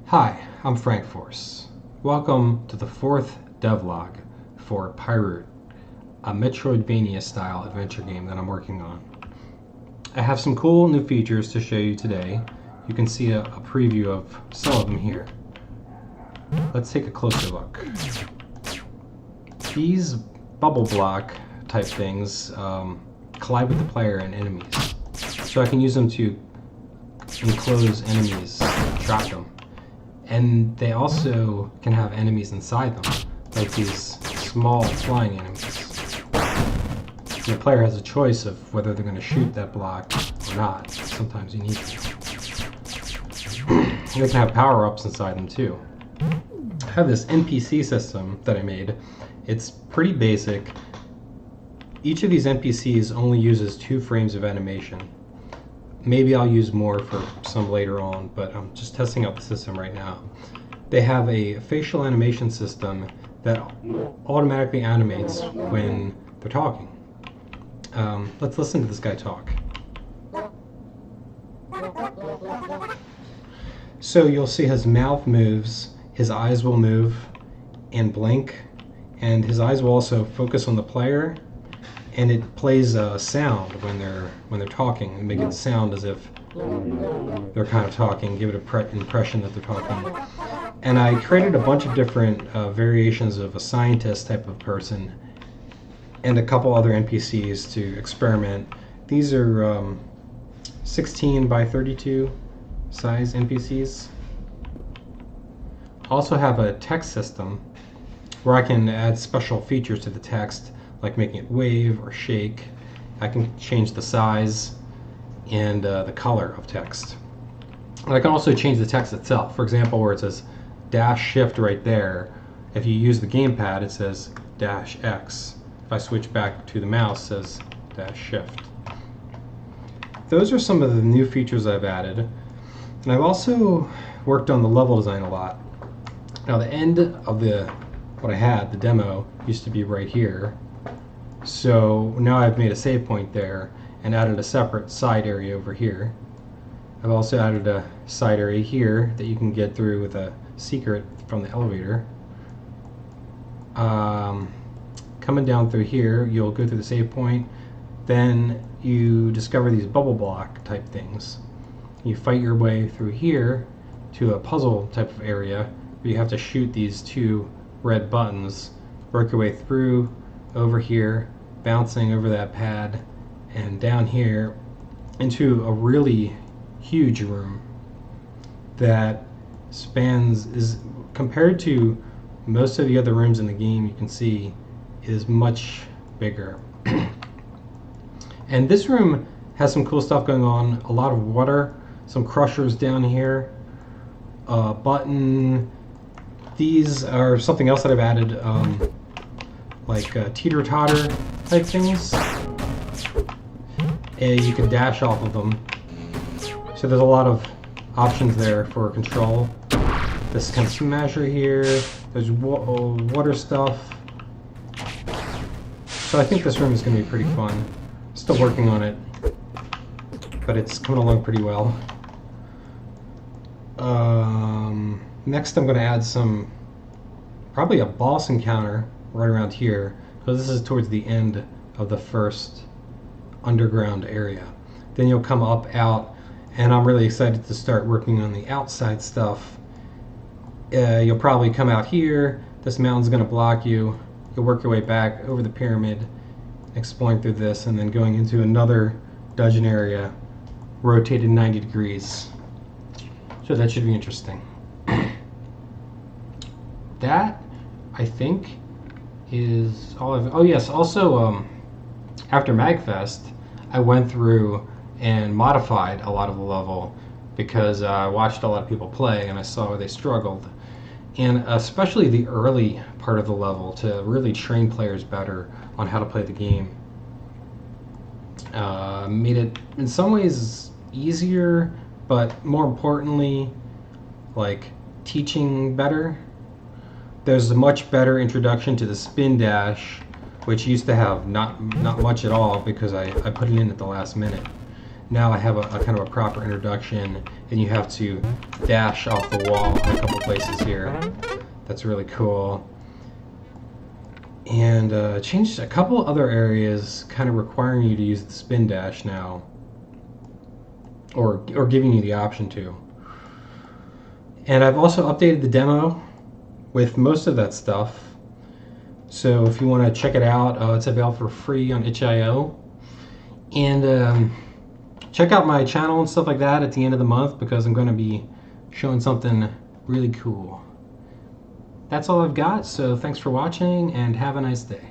Hi, I'm Frank Force. Welcome to the fourth devlog for Pyroot, a Metroidvania-style adventure game that I'm working on. I have some cool new features to show you today. You can see a preview of some of them here. Let's take a closer look. These bubble block type things collide with the player and enemies. So I can use them to enclose enemies, trap them. And they also can have enemies inside them, like these small flying enemies. The player has a choice of whether they're going to shoot that block or not. Sometimes you need to. They can have power-ups inside them too. I have this NPC system that I made. It's pretty basic. Each of these NPCs only uses 2 frames of animation. Maybe I'll use more for some later on, but I'm just testing out the system right now. They have a facial animation system that automatically animates when they're talking. Let's listen to this guy talk. So you'll see his mouth moves, his eyes will move and blink, and his eyes will also focus on the player. And it plays a sound when they're talking, and make it sound as if they're kind of talking, give it an impression that they're talking. And I created a bunch of different variations of a scientist type of person, and a couple other NPCs to experiment. These are 16 by 32 size NPCs. I also have a text system where I can add special features to the text, like making it wave or shake. I can change the size and the color of text. And I can also change the text itself. For example, where it says dash shift right there, if you use the gamepad it says dash X. If I switch back to the mouse it says dash shift. Those are some of the new features I've added. And I've also worked on the level design a lot. Now the end of what I had, the demo, used to be right here. So now I've made a save point there and added a separate side area over here. I've also added a side area here that you can get through with a secret from the elevator. Coming down through here, you'll go through the save point. Then you discover these bubble block type things. You fight your way through here to a puzzle type of area where you have to shoot these 2 red buttons, work your way through over here, bouncing over that pad, and down here into a really huge room that is compared to most of the other rooms in the game, you can see is much bigger. And this room has some cool stuff going on, a lot of water, some crushers down here, a button. These are something else that I've added, like teeter-totter type things. And you can dash off of them. So there's a lot of options there for control. This kind of smasher here. There's water stuff. So I think this room is going to be pretty fun. Still working on it, but it's coming along pretty well. Next I'm going to add probably a boss encounter right around here, because this is towards the end of the first underground area. Then you'll come up out, and I'm really excited to start working on the outside stuff. You'll probably come out here, this mountain's going to block you, you'll work your way back over the pyramid, exploring through this, and then going into another dungeon area, rotated 90 degrees. So that should be interesting. That, I think, is all I've... Oh yes, also after MagFest I went through and modified a lot of the level because I watched a lot of people play and I saw where they struggled, and especially the early part of the level, to really train players better on how to play the game. Made it in some ways easier, but more importantly, like, teaching better. There's a much better introduction to the spin dash, which used to have not much at all because I put it in at the last minute. now I have a kind of a proper introduction, and you have to dash off the wall in a couple places here. That's really cool. And changed a couple other areas, kind of requiring you to use the spin dash now, or giving you the option to. And I've also updated the demo with most of that stuff. So if you want to check it out, it's available for free on itch.io. And check out my channel and stuff like that at the end of the month, because I'm going to be showing something really cool. That's all I've got, so thanks for watching and have a nice day.